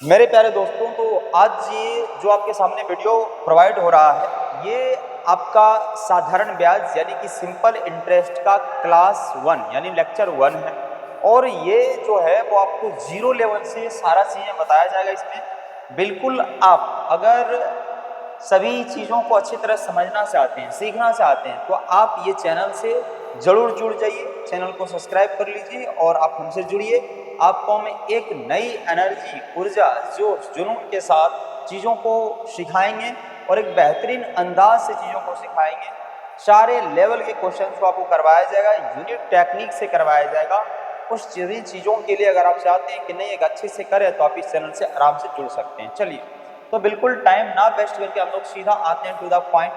मेरे प्यारे दोस्तों, तो आज ये जो आपके सामने वीडियो प्रोवाइड हो रहा है, ये आपका साधारण ब्याज यानी कि सिंपल इंटरेस्ट का क्लास 1 यानी लेक्चर 1 है। और ये जो है वो आपको जीरो लेवल से सारा चीज़ें बताया जाएगा इसमें। बिल्कुल आप अगर सभी चीज़ों को अच्छी तरह समझना चाहते हैं, सीखना चाहते हैं, तो आप ये चैनल से ज़रूर जुड़ जाइए। चैनल को सब्सक्राइब कर लीजिए और आप हमसे जुड़िए। आपको हम एक नई एनर्जी, ऊर्जा, जोश, जुनून के साथ चीज़ों को सिखाएंगे और एक बेहतरीन अंदाज से चीज़ों को सिखाएंगे। सारे लेवल के क्वेश्चन को आपको करवाया जाएगा, यूनिक टेक्निक से करवाया जाएगा। उस चीज़ों के लिए अगर आप चाहते हैं कि नहीं एक अच्छे से करें, तो आप इस चैनल से आराम से जुड़ सकते हैं। चलिए, तो बिल्कुल टाइम ना वेस्ट करके हम लोग सीधा आते हैं टू द पॉइंट,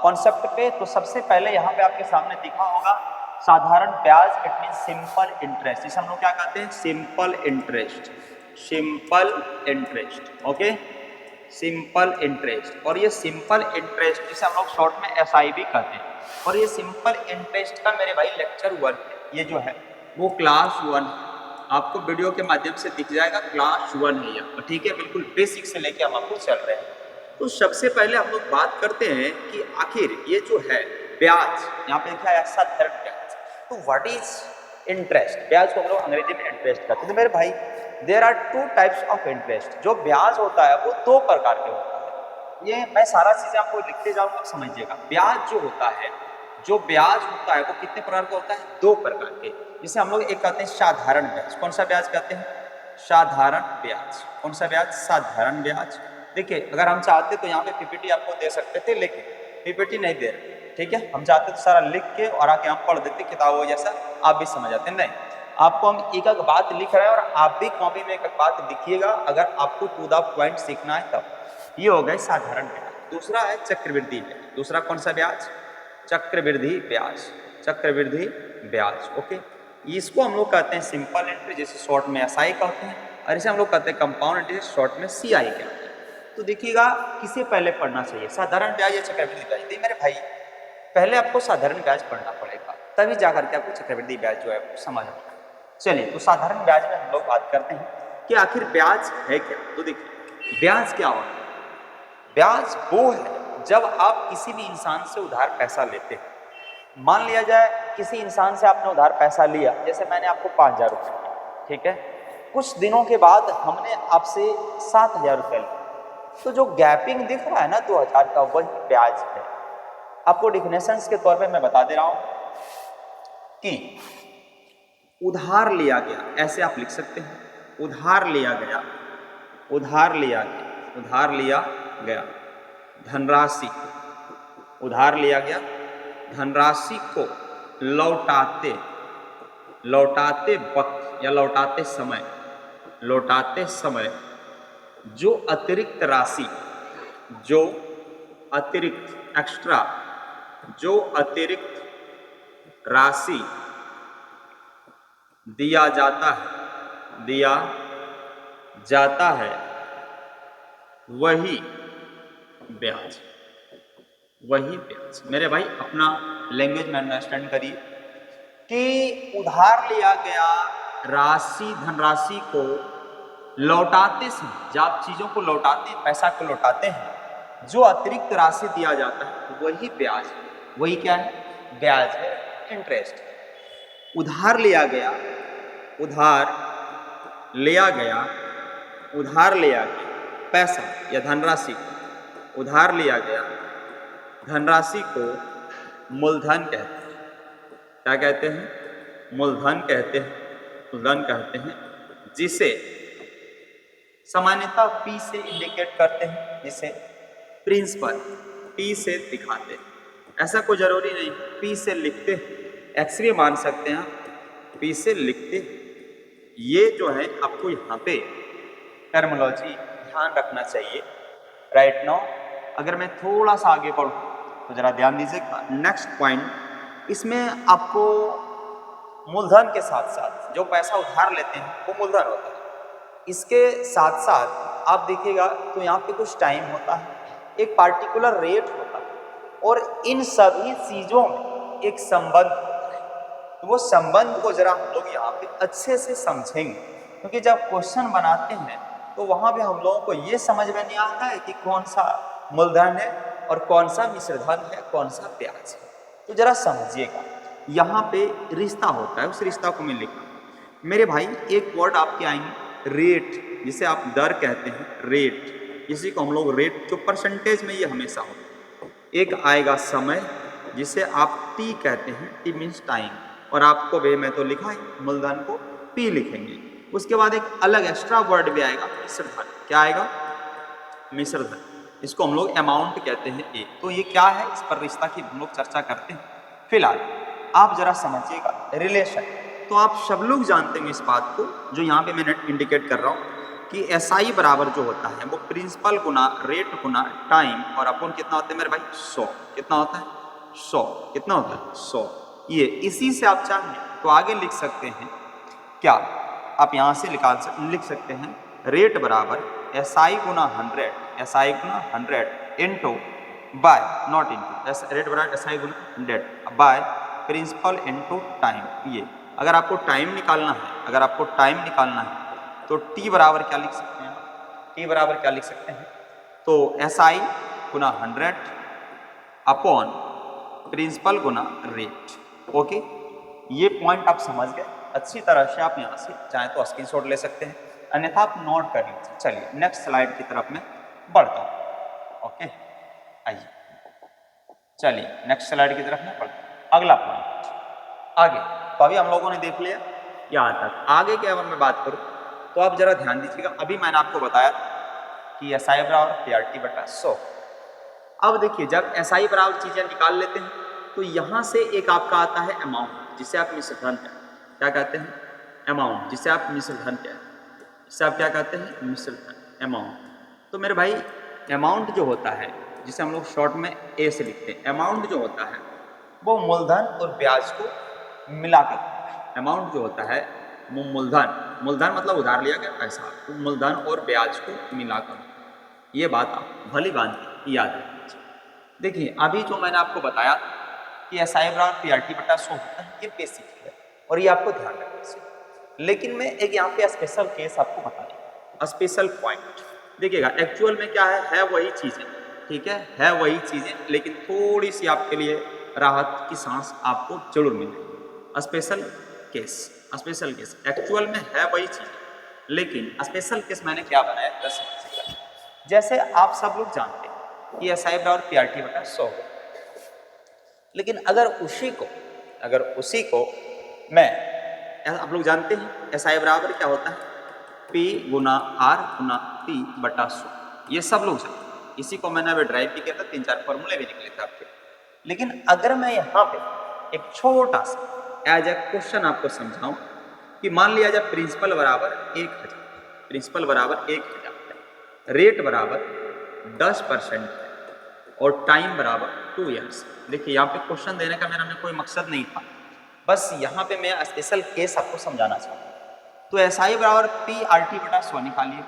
कॉन्सेप्ट पे। तो सबसे पहले यहाँ पे आपके सामने दिखा होगा साधारण ब्याज, इट मीन सिंपल इंटरेस्ट। जिसे हम लोग क्या कहते हैं? Simple interest. Simple interest, okay, simple interest. और ये सिंपल इंटरेस्ट जिसे हम लोग शॉर्ट में एसआई भी कहते हैं। और ये सिंपल इंटरेस्ट का मेरे भाई लेक्चर 1 है, ये जो है वो क्लास 1 है। आपको वीडियो के माध्यम से दिख जाएगा, क्लास 1 है ये, ठीक है। बिल्कुल बेसिक से लेके हम आपको चल रहे हैं। तो सबसे पहले हम लोग बात करते हैं कि आखिर ये जो है ब्याज, यहाँ पे लिखा है साधारण ब्याज। तो व्हाट इज इंटरेस्ट? ब्याज को हम लोग अंग्रेजी में इंटरेस्ट कहते हैं। तो मेरे भाई, there are 2 types of interest. जो ब्याज होता है वो 2 प्रकार के होता है। ये मैं सारा चीजें आपको लिखते जाऊंगा, समझिएगा। ब्याज जो होता है, जो ब्याज होता है वो कितने प्रकार का होता है? 2 प्रकार के। जिसे हम लोग एक कहते हैं साधारण ब्याज। कौन सा ब्याज कहते हैं? साधारण ब्याज। कौन सा ब्याज? साधारण ब्याज। देखिए, अगर हम चाहते तो यहाँ पे पीपीटी आपको दे सकते थे, लेकिन पीपीटी नहीं दे रहे, ठीक है। हम चाहते तो सारा लिख के और आके हम पढ़ देते किताबों जैसा, आप भी समझ आते। नहीं, आपको हम एक एक बात लिख रहे हैं और आप भी कॉपी में एक एक बात लिखिएगा, अगर आपको टू द पॉइंट सीखना है तब। ये हो गए साधारण ब्याज। दूसरा है चक्रवृद्धि ब्याज। दूसरा कौन सा ब्याज? चक्रवृद्धि ब्याज। चक्रवृद्धि ब्याज, ओके। इसको हम लोग कहते हैं सिंपल इंटरेस्ट, जिसे शॉर्ट में एसआई कहते हैं, और इसे हम लोग कहते हैं कंपाउंड इंटरेस्ट, शॉर्ट में सीआई कहते हैं। तो देखिएगा, किसे पहले पढ़ना चाहिए, साधारण ब्याज या चक्रवृद्धि ब्याज? देखिए मेरे भाई, पहले आपको साधारण ब्याज पढ़ना पड़ेगा, तभी जाकर के आपको चक्रवृद्धि ब्याज जो है वो समझ आएगा। चलिए, तो साधारण ब्याज में हम लोग बात करते हैं कि आखिर ब्याज है क्या। तो देखिए, ब्याज क्या होता है? ब्याज वो है जब आप किसी भी इंसान से उधार पैसा लेते हैं। मान लिया जाए किसी इंसान से आपने उधार पैसा लिया, जैसे मैंने आपको 5,000 रुपये दिए, ठीक है। कुछ दिनों के बाद हमने आपसे 7,000 रुपये लिए, तो जो गैपिंग दिख रहा है ना 2,000 का, वही ब्याज है। आपको डिफिनेशंस के तौर पे मैं बता दे रहा हूं कि उधार लिया गया, ऐसे आप लिख सकते हैं, उधार लिया गया, उधार लिया गया, उधार लिया गया धनराशि, उधार लिया गया धनराशि को लौटाते, लौटाते वक्त या लौटाते समय, लौटाते समय जो अतिरिक्त राशि, जो अतिरिक्त एक्स्ट्रा, जो अतिरिक्त राशि दिया जाता है, दिया जाता है, वही ब्याज, वही ब्याज। मेरे भाई, अपना लैंग्वेज में अंडरस्टैंड करिए कि उधार लिया गया राशि, धनराशि को लौटाते समय, जब आप चीजों को लौटाते हैं, पैसा को लौटाते हैं, जो अतिरिक्त राशि दिया जाता है वही ब्याज है। वही क्या है? ब्याज है, इंटरेस्ट। उधार लिया गया, उधार लिया गया, उधार लिया गया पैसा या धनराशि, उधार लिया गया धनराशि को मूलधन कहते हैं। क्या कहते हैं? मूलधन कहते हैं, मूलधन कहते हैं, जिसे सामान्यतः पी से इंडिकेट करते हैं, जिसे प्रिंसिपल पी से दिखाते हैं। ऐसा कोई जरूरी नहीं पी से लिखते हैं, एक्स भी मान सकते हैं आप, पी से लिखते हैं। ये जो है आपको यहाँ पे टर्मिनोलॉजी ध्यान रखना चाहिए। राइट नाउ अगर मैं थोड़ा सा आगे बढ़ूँ तो जरा ध्यान दीजिएगा। नेक्स्ट पॉइंट, इसमें आपको मूलधन के साथ साथ जो पैसा उधार लेते हैं वो मूलधन होता है। इसके साथ साथ आप देखिएगा तो यहाँ पे कुछ टाइम होता है, एक पार्टिकुलर रेट होता है, और इन सभी चीज़ों में एक संबंध होता है। तो वो संबंध को जरा हम लोग यहाँ पे अच्छे से समझेंगे, क्योंकि जब क्वेश्चन बनाते हैं तो वहाँ पे हम लोगों को ये समझ में नहीं आता है कि कौन सा मूलधन है और कौन सा मिश्रधन है, कौन सा ब्याज है। तो जरा समझिएगा, यहाँ पे रिश्ता होता है, उस रिश्ता को मैं लिखा मेरे भाई। एक वर्ड आपके आएंगे रेट, जिसे आप दर कहते हैं, रेट, इसी को हम लोग रेट, जो परसेंटेज में ये हमेशा होता है। एक आएगा समय, जिसे आप टी कहते हैं, टी मीन्स टाइम, और आपको वे में तो लिखा है मूलधन को पी लिखेंगे। उसके बाद एक अलग एक्स्ट्रा वर्ड भी आएगा मिश्रधन। क्या आएगा? मिश्रधन। इसको हम लोग अमाउंट कहते हैं ए। तो ये क्या है, इस पर रिश्ता की हम लोग चर्चा करते हैं। फिलहाल आप जरा समझिएगा रिलेशन। तो आप सब लोग जानते हैं इस बात को, जो यहाँ पे मैंने इंडिकेट कर रहा हूँ कि SI बराबर जो होता है वो प्रिंसिपल गुना रेट गुना टाइम, और अपन कितना होता है मेरे भाई? 100। कितना होता है? 100। कितना होता है? 100। ये इसी से आप चाहें तो आगे लिख सकते हैं। क्या आप यहाँ से लिख सकते हैं रेट बराबर SI गुना 100, SI गुना 100 into by, not into, rate बराबर SI गुना 100 बाय प्रिंसिपल इंटू टाइम। ये अगर आपको टाइम निकालना है, अगर आपको टाइम निकालना है तो T बराबर क्या लिख सकते हैं? T बराबर क्या लिख सकते हैं? तो SI गुना 100 अपॉन प्रिंसिपल गुना रेट। ओके, ये पॉइंट आप समझ गए अच्छी तरह से। आप यहाँ से चाहें तो स्क्रीनशॉट ले सकते हैं, अन्यथा आप नोट कर लीजिए। चलिए नेक्स्ट स्लाइड की तरफ मैं बढ़ता हूँ। ओके, आइए, चलिए नेक्स्ट स्लाइड की तरफ मैं बढ़ता हूँ। अगला पॉइंट आगे, तो अभी हम लोगों ने देख लिया यहाँ तक। आगे की अगर मैं बात करूँ तो आप जरा ध्यान दीजिएगा। अभी मैंने आपको बताया कि SI बराबर PRT बटा 100। अब देखिए, जब SI बराबर चीजें निकाल लेते हैं तो यहाँ से एक आपका आता है अमाउंट, जिसे आप मिश्रधन कहते हैं। क्या कहते हैं? अमाउंट, जिसे आप मिश्रधन कहते हैं। इससे आप क्या कहते हैं? मिश्रधन, अमाउंट। तो मेरे भाई अमाउंट जो होता है, जिसे हम लोग शॉर्ट में A से लिखते हैं, अमाउंट जो होता है वो मूलधन और ब्याज को मिलाकर, अमाउंट जो होता है वो मूलधन, मूलधन मतलब उधार लिया गया पैसा, तो मूलधन और ब्याज को मिलाकर। ये बात आप भली बात याद रखिए। देखिए अभी जो मैंने आपको बताया कि SI बराबर PRT बटा 100 होता है, ये बेसिक है और ये आपको ध्यान रखना चाहिए। लेकिन मैं एक यहाँ पे स्पेशल केस आपको बता दूँ, स्पेशल पॉइंट। देखिएगा एक्चुअल में क्या है वही चीज़ें, ठीक है वही चीज़ें, लेकिन थोड़ी सी आपके लिए राहत की सांस आपको जरूर मिलेगी। Special case, special case actual में है वही चीज़, लेकिन स्पेशल केस मैंने क्या बनाया दस। जैसे आप सब लोग जानते हैं कि SI बराबर PRT बटा 100, लेकिन अगर उसी को मैं, आप लोग जानते हैं SI बराबर क्या होता है? P गुना R गुना T बटा 100। ये सब लोग जानते हैं, इसी को मैंने अभी ड्राइव भी किया था, 3-4 फॉर्मूले भी निकले थे आपके। लेकिन अगर मैं यहाँ पे एक छोटा सा एज ए क्वेश्चन आपको समझाऊं कि मान लिया जाए प्रिंसिपल बराबर 1000, प्रिंसिपल बराबर 1000, रेट बराबर 10% है और टाइम बराबर 2 ईयर्स। देखिए यहाँ पे क्वेश्चन देने का मेरा में कोई मकसद नहीं था, बस यहाँ पे मैं स्पेशल केस आपको समझाना चाहता हूँ। तो SI बराबर PRT बटा 100 निकालिए।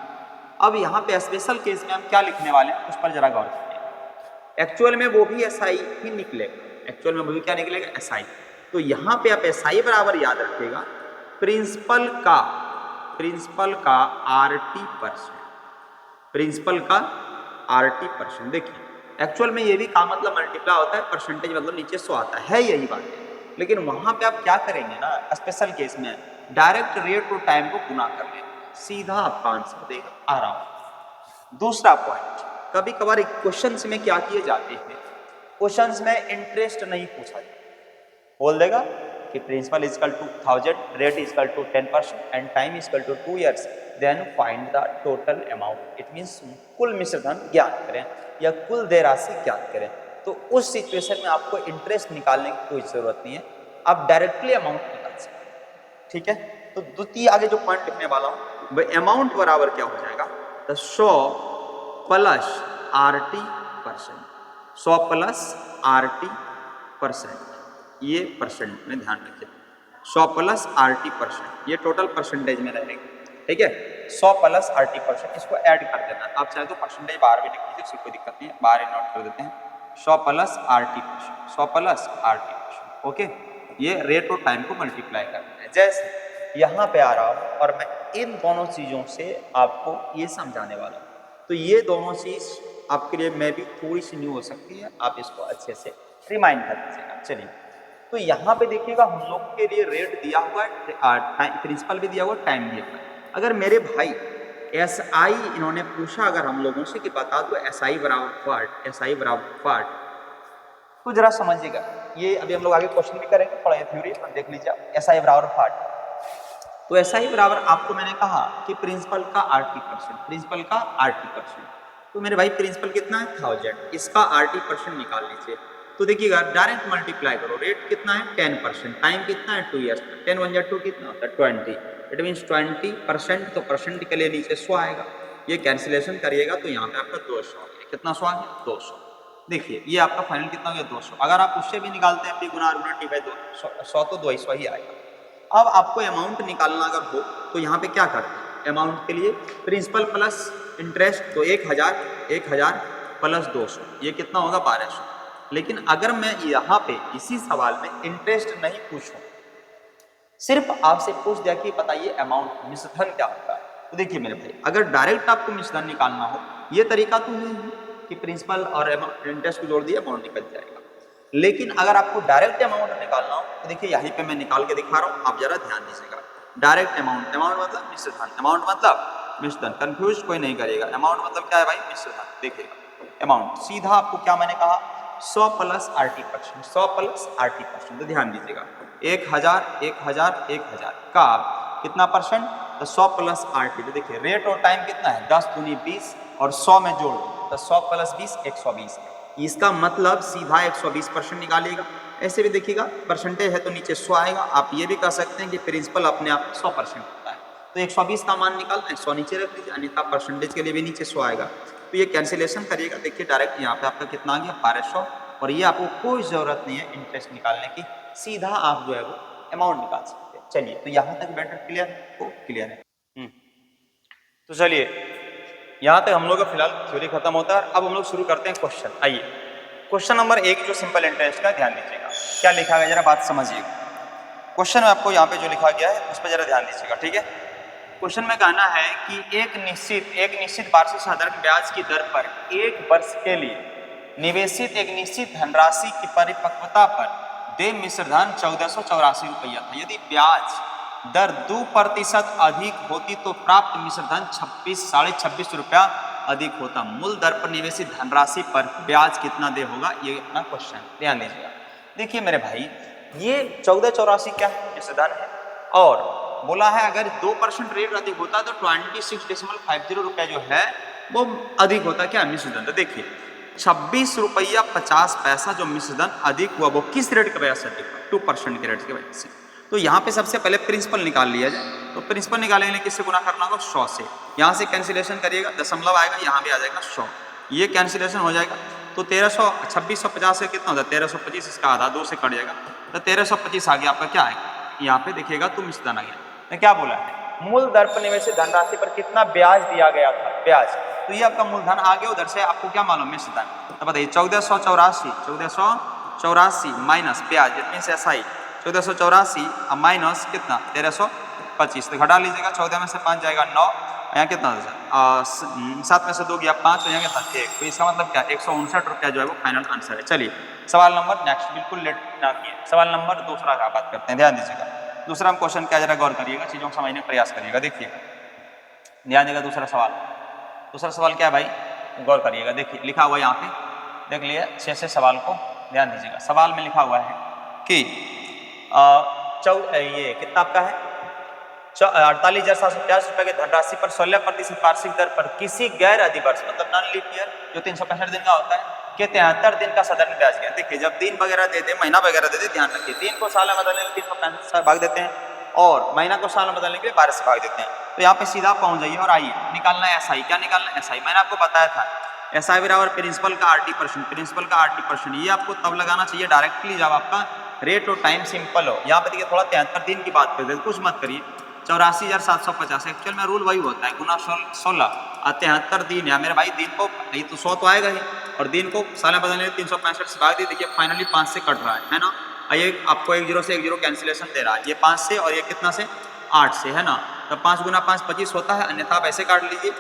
अब यहाँ पे स्पेशल केस में हम क्या लिखने वाले हैं उस पर जरा गौर करिए। एक्चुअल में वो भी SI ही निकलेगा, एक्चुअल में वो भी क्या निकलेगा? SI। तो यहाँ पे आप SI बराबर याद रखिएगा प्रिंसिपल का RT%, प्रिंसिपल का RT%। देखिए एक्चुअल में ये भी का मतलब मल्टीप्लाई होता है, परसेंटेज मतलब नीचे 100 आता है, यही बात है। लेकिन वहां पे आप क्या करेंगे ना, स्पेशल केस में डायरेक्ट रेट और टाइम को गुना कर लेंगे, सीधा आपका आंसर देगा आराम। दूसरा पॉइंट, कभी कभार क्वेश्चंस में क्या किए जाते हैं, क्वेश्चंस में इंटरेस्ट नहीं पूछा जाता, बोल देगा कि principal equal to 1000, rate equal to 10% and time equal to 2 years, then find the total amount. It means कुल मिश्रधन ज्ञात करें या कुल देय राशि ज्ञात करें। तो उस सिचुएशन में आपको इंटरेस्ट निकालने की कोई जरूरत नहीं है, आप डायरेक्टली अमाउंट निकाल सकते हैं, ठीक है। तो द्वितीय आगे जो पॉइंट लिखने वाला हूं वह अमाउंट बराबर क्या हो जाएगा? तो 100 प्लस RT%, 100 प्लस RT%, ये परसेंट में ध्यान रखिए, 100 प्लस RT%, ये टोटल परसेंटेज में रहेगा, ठीक है। 100 प्लस RT%, इसको ऐड कर देना, आप चाहे तो परसेंटेज बाहर भी लिख लीजिए, उसकी कोई दिक्कत नहीं है, बाहर ही नोट कर देते हैं। 100 plus RT%, 100 plus RT%, okay. ये रेट और टाइम को मल्टीप्लाई करना है। जैसे यहाँ पे आ रहा हूँ और मैं इन दोनों चीज़ों से आपको ये समझाने वाला हूँ। तो ये दोनों चीज़ आपके लिए मैं भी थोड़ी सी न्यू हो सकती है, आप इसको अच्छे से रिमाइंड कर दीजिएगा। चलिए, तो यहाँ पे देखिएगा हम लोग के लिए रेट दिया हुआ है, प्रिंसिपल भी दिया हुआ है, टाइम दिया हुआ है। अगर मेरे भाई SI इन्होंने पूछा अगर हम लोगों से कि बता दो SI बराबर व्हाट, SI बराबर व्हाट, तो जरा समझिएगा। ये अभी हम लोग आगे क्वेश्चन भी करेंगे, थोड़ा ये थ्योरी पर देख लीजिए। SI बराबर व्हाट, तो SI बराबर आपको मैंने कहा कि प्रिंसिपल का RT%, प्रिंसिपल का RT%। तो मेरे भाई प्रिंसिपल कितना है 1000, इसका RT% निकाल लीजिए। तो देखिएगा डायरेक्ट मल्टीप्लाई करो, रेट कितना है 10%, टाइम कितना है 2 ईयर्स, 10 1 जा 2 कितना होता है 20, इट मीन्स 20%, तो परसेंट के लिए नीचे 100 आएगा। ये कैंसिलेशन करिएगा तो यहाँ पे आपका 200, कितना 100 आ गया 200। देखिए ये आपका फाइनल कितना हो गया 200। अगर आप उससे भी निकालते हैं गुना टी/2, 100 तो 200 ही आएगा। अब आपको अमाउंट निकालना अगर हो तो यहाँ पे क्या करते हैं, अमाउंट के लिए प्रिंसिपल प्लस इंटरेस्ट, तो 1000 प्लस 200, ये कितना होगा 1200। लेकिन अगर मैं यहाँ पे इसी सवाल में इंटरेस्ट नहीं पूछूं, सिर्फ आपसे पूछ दिया कि बताइए अमाउंट मिश्रधन क्या होता है, तो देखिए मेरे भाई अगर डायरेक्ट आपको मिश्रधन निकालना हो, ये तरीका तो है कि प्रिंसिपल और इंटरेस्ट को जोड़ दिया अमाउंट निकल जाएगा। लेकिन अगर आपको डायरेक्ट अमाउंट निकालना हो तो देखिए यहीं पे मैं निकाल के दिखा रहा हूँ, आप जरा ध्यान दीजिएगा। डायरेक्ट अमाउंट, अमाउंट मतलब मिश्रधन, अमाउंट मतलब मिश्रधन, कंफ्यूज कोई नहीं करेगा। अमाउंट मतलब क्या है भाई, मिश्रधन। देखिएगा अमाउंट सीधा आपको क्या मैंने कहा 100 प्लस RT%, 100 प्लस RT%, तो ध्यान दीजिएगा 1000 का कितना परसेंट, तो 100 प्लस RT। तो देखिए रेट और टाइम कितना है 10 दूनी 20 और 100 में जोड़ तो 100 प्लस 20 120, इसका मतलब सीधा 120% निकालिएगा। ऐसे भी देखिएगा परसेंटेज है तो नीचे 100 आएगा। आप ये भी कह सकते हैं कि प्रिंसिपल अपने आप 100% होता है, तो 120 का मान निकालना है 100 नीचे रख दीजिए, अन्यथा परसेंटेज के लिए भी नीचे 100 आएगा। तो ये कैंसिलेशन करिएगा, देखिए डायरेक्ट यहाँ पे आपका कितना आ गया 1200, और ये आपको कोई ज़रूरत नहीं है इंटरेस्ट निकालने की, सीधा आप जो है वो अमाउंट निकाल सकते हैं। चलिए तो यहाँ तक बेटर क्लियर है, क्लियर है। तो चलिए यहाँ तक हम लोग का फिलहाल थ्योरी खत्म होता है। अब हम लोग शुरू करते हैं क्वेश्चन। आइए क्वेश्चन नंबर 1 जो सिंपल इंटरेस्ट का, ध्यान दीजिएगा क्या लिखा गया, जरा बात समझिएगा। क्वेश्चन में आपको यहाँ पे जो लिखा गया है उस पर जरा ध्यान दीजिएगा, ठीक है। क्वेश्चन में कहना है कि एक निश्चित वार्षिक साधारण ब्याज की दर पर 1 वर्ष के लिए निवेशित एक निश्चित धनराशि की परिपक्वता पर देय मिश्रधन 1484 रुपया था। यदि ब्याज दर 2% अधिक होती तो प्राप्त मिश्रधन 26.5 रुपया अधिक होता। मूल दर पर निवेशित धनराशि पर ब्याज कितना दे होगा, ये अपना क्वेश्चन, ध्यान दीजिएगा। देखिए मेरे भाई ये 1484 क्या है, मिश्रधन है, और बोला है अगर 2% रेट अधिक होता तो 26.50 रुपया जो है वो अधिक होता क्या, मिश्रधन। तो देखिए 26 रुपया 50 पैसा जो मिश्रधन अधिक हुआ वो किस रेट की वजह से अधिक हुआ, 2% के रेट की वजह से। तो यहाँ पे सबसे पहले प्रिंसिपल निकाल लिया जाए, तो प्रिंसिपल निकालने के लिए किससे गुना करना होगा 100 से। यहाँ से कैंसिलेशन करिएगा, दशमलव आएगा, यहाँ भी आ जाएगा 100, ये कैंसिलेशन हो जाएगा। तो 2650 से कितना होता है 1325, इसका आधा 2 से कट जाएगा, तो 1325 आ गया आपका क्या आएगा, यहाँ पे देखिएगा तो मिश्रधन आ गया। तो क्या बोला है, मूल दर पर निवेशित धनराशि पर कितना ब्याज दिया गया था, ब्याज, तो ये आपका मूलधन आ गया। उधर से आपको क्या मालूम मिश्रधन, तो बताइए 1484 माइनस ब्याज, इट मीन्स SI 1484 माइनस कितना 1325, तो घटा लीजिएगा, 14 में से 5 जाएगा 9, यहाँ कितना 7 में से 2 गया 5, तो यहाँ कितना 1, तो इसका मतलब क्या 159 रुपया जो है वो फाइनल आंसर है। चलिए सवाल नंबर नेक्स्ट, बिल्कुल लेट ना किए, सवाल नंबर दूसरा का बात करते हैं, ध्यान दीजिएगा। दूसरा हम क्वेश्चन क्या जरा गौर करिएगा, चीज़ों को समझने का प्रयास करिएगा। देखिएगा ध्यान देगा, दूसरा सवाल क्या है भाई, गौर करिएगा। देखिए लिखा हुआ यहाँ पे, देख लिया 6 से सवाल को, ध्यान दीजिएगा। सवाल में लिखा हुआ है कि ये कितना आपका है 48,750 रुपये की धनराशि पर 16% वार्षिक दर पर किसी गैर अधिवर्ष मतलब नॉन लीप ईयर जो 365 दिन का होता है के 73 दिन का साधारण ब्याज गया। देखिए जब दिन वगैरह दे दे, महीना वगैरह दे दे, ध्यान रखिए, दिन को साल में बदलने के लिए 365 से भाग देते हैं और महीना को साल में बदलने के लिए 12 से भाग देते हैं। तो यहाँ पे सीधा पहुंच जाइए और आइए निकालना है SI। क्या निकालना है SI, मैंने आपको बताया था SI बराबर प्रिंसिपल का RT%, प्रिंसिपल का RT%। ये आपको तब लगाना चाहिए डायरेक्टली जब आपका रेट और टाइम सिंपल हो। यहाँ पे देखिए थोड़ा 73 दिन की बात करते हैं, कुछ मत करिए, 84,750 एक्चुअल में रूल वही होता है, गुना 16 और 73 दिन है मेरे भाई। दिन को नहीं तो 100 तो आएगा ही, और दिन को साल में बदलने 365 से भाग दी, देखिए फाइनली 5 से कट रहा है ना। ये आपको 1 0 से 1 0 कैंसिलेशन दे रहा है, ये 5 से और ये कितना से 8 से है ना। तो 5 गुना 5 25 होता है, अन्यथा आप ऐसे काट लीजिए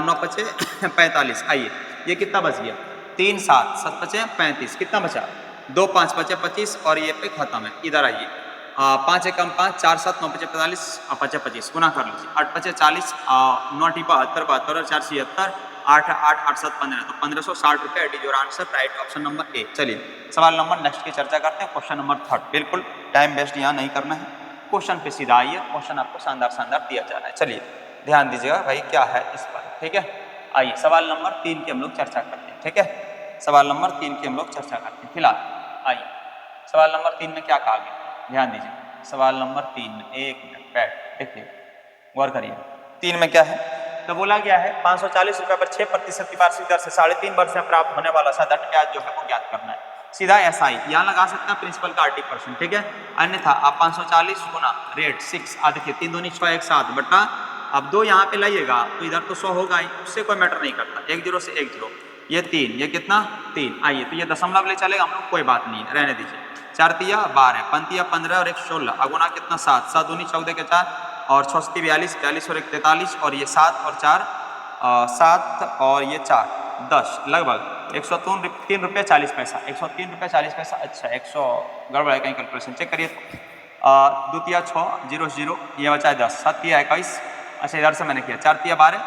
9 पचे 45। आइए ये कितना बच गया 3 7 7 पचे 35, कितना बचा 2 5 पचे 25 और ये पे खत्म है। इधर आइए 5 एकम 5 4 7 9 पचे 45 5 25 गुना कर लीजिए 8 पचे 40 9 टी 72 72 और 4 76 8 8 8 7 15 तो 1560 रुपये। It is your answer, right option number A. चलिए सवाल नंबर नेक्स्ट की चर्चा करते हैं, क्वेश्चन नंबर 3। बिल्कुल टाइम वेस्ट यहाँ नहीं करना है, क्वेश्चन पे सीधा आइए, क्वेश्चन आपको शानदार शानदार दिया जा रहा है। चलिए ध्यान दीजिएगा भाई क्या है इस पर, ठीक है। आइए सवाल नंबर 3 की हम लोग चर्चा करते हैं, ठीक है। सवाल नंबर 3 की हम लोग चर्चा करते हैं। फिलहाल आइए सवाल नंबर 3 में क्या कहा गया, ध्यान दीजिए। सवाल नंबर 3 में एक मिनट बैठ देखिए गौर करिए। 3 में क्या है तो बोला गया है 540 रुपये पर 6% की वार्षिक दर से 3.5 वर्ष में प्राप्त होने वाला साधारण ब्याज जो है वो ज्ञात करना है। सीधा एसआई यहाँ लगा सकते हैं प्रिंसिपल का 80%, ठीक है। अन्यथा आप 540 गुना रेट 6 देखिए 3 दूनी 6 1 7 बटा अब 2 यहाँ पे लाइएगा तो इधर तो 100 होगा ही, उससे कोई मैटर नहीं करता। 1 0 से 1 0 ये 3, ये कितना 3। आइए तो ये दशमलव ले चलेगा हम लोग, कोई बात नहीं है, रहने दीजिए। 4 तिया 12 पंतिया 15 और 1 16 अगुना कितना 7 7 दूनी 14 के 4 और 6 42 42 और 1 43 और ये 7 और 4 7 और ये 4 10 लगभग 103 रुपये 40 पैसा 103 रुपये 40 पैसा। अच्छा 100 गड़बड़ है कहीं कैलकुलेशन चेक करिए। द्वितीय 6 0 0 ये बचा 10 7 तिया 21। अच्छा इधर से मैंने किया 4 तिया 12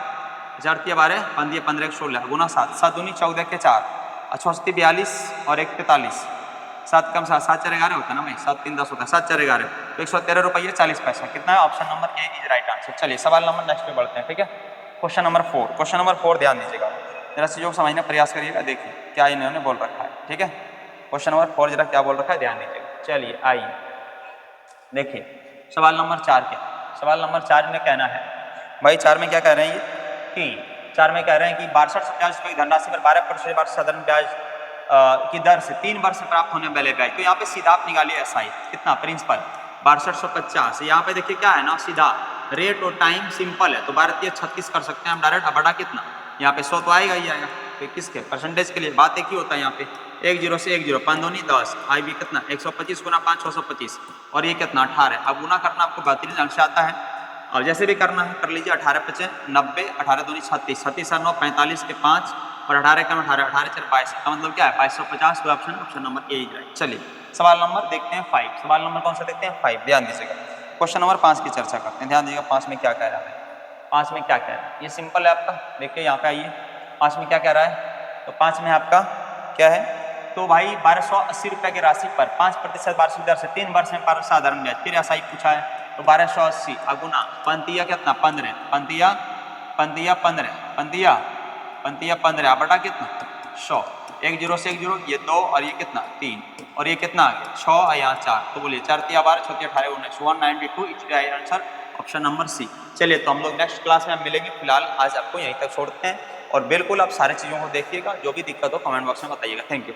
4 तिया 12 15 15 1 16 गुना 7 7 दूनी 14 के 4 अच्छा 42 और 1 43 7 कम 7 7 4 11 होता है ना भाई, 7 3 10 होता है, 7 4 11 तो 113 रुपये 40 पैसा कितना है। Option number A is right answer. चलिए सवाल नंबर नेक्स्ट पे बढ़ते हैं, ठीक है। क्वेश्चन नंबर 4, क्वेश्चन नंबर 4 ध्यान दीजिएगा, जरा चीज़ों को समझने का प्रयास करिएगा। देखिए क्या इन्होंने बोल रखा है, ठीक है। क्वेश्चन नंबर 4 जरा क्या बोल रखा है ध्यान दीजिएगा। चलिए आइए देखिए सवाल नंबर 4 क्या, सवाल नंबर 4 में कहना है भाई 4 में क्या कह रहे हैं ये कि 4 में कह रहे हैं कि 62 रुपये की धनराशि पर 12% वार्षिक साधारण ब्याज की दर से 3 वर्ष में प्राप्त होने वाले ब्याज। तो यहाँ पे सीधा आप निकालिए एसआई कितना प्रिंसिपल 6250। यहाँ पे देखिए क्या है ना, सीधा रेट और टाइम सिंपल है तो 12 36 कर सकते हैं हम डायरेक्ट। अब बड़ा कितना यहाँ पे 100 तो आएगा ही आएगा, तो किसके परसेंटेज के लिए बात एक ही होता है यहाँ पे 1 0 से 1 0 5 दूनी 10 आई भी कितना 125 गुना 5 625 और ये कितना 18। अब गुना करना आपको बेहतरीन अंक से आता है और जैसे भी करना है कर लीजिए। 18 5 90 18 दूनी 36 36 और 9 45 के 5 और 18 कम 18 18 4 22 का मतलब क्या है 2250 का option, option number A is right. चलिए सवाल नंबर देखते हैं 5। सवाल नंबर कौन सा देखते हैं 5, ध्यान दीजिएगा। क्वेश्चन नंबर 5 की चर्चा करते हैं, ध्यान दीजिएगा। 5 में क्या कह रहा है, 5 में क्या कह रहा है ये सिंपल है आपका। देखिए यहाँ पे आइए 5 में क्या कह रहा है, तो 5 में आपका क्या है तो भाई 1280 रुपये की राशि पर 5% वार्षिक दर से 3 वर्ष में पर साधारण ब्याज। फिर ऐसा ही पूछा है तो 1280 अगुना पंतिया कितना 15 पंतिया पंतिया 15 पंतिया पंतिया 15 बटा कितना 100 1 0 से 1 0 ये 2 और ये कितना 3 और ये कितना आ गया 6 और यहाँ 4 तो बोलिए 4 तिया 12 6 तिया 18 19 192 it's right answer, option number C. चलिए तो हम लोग नेक्स्ट क्लास में मिलेंगे, फिलहाल आज आपको यहीं तक छोड़ते हैं और बिल्कुल आप सारी चीज़ों को देखिएगा, जो भी दिक्कत हो कमेंट बॉक्स में बताइएगा। Thank you.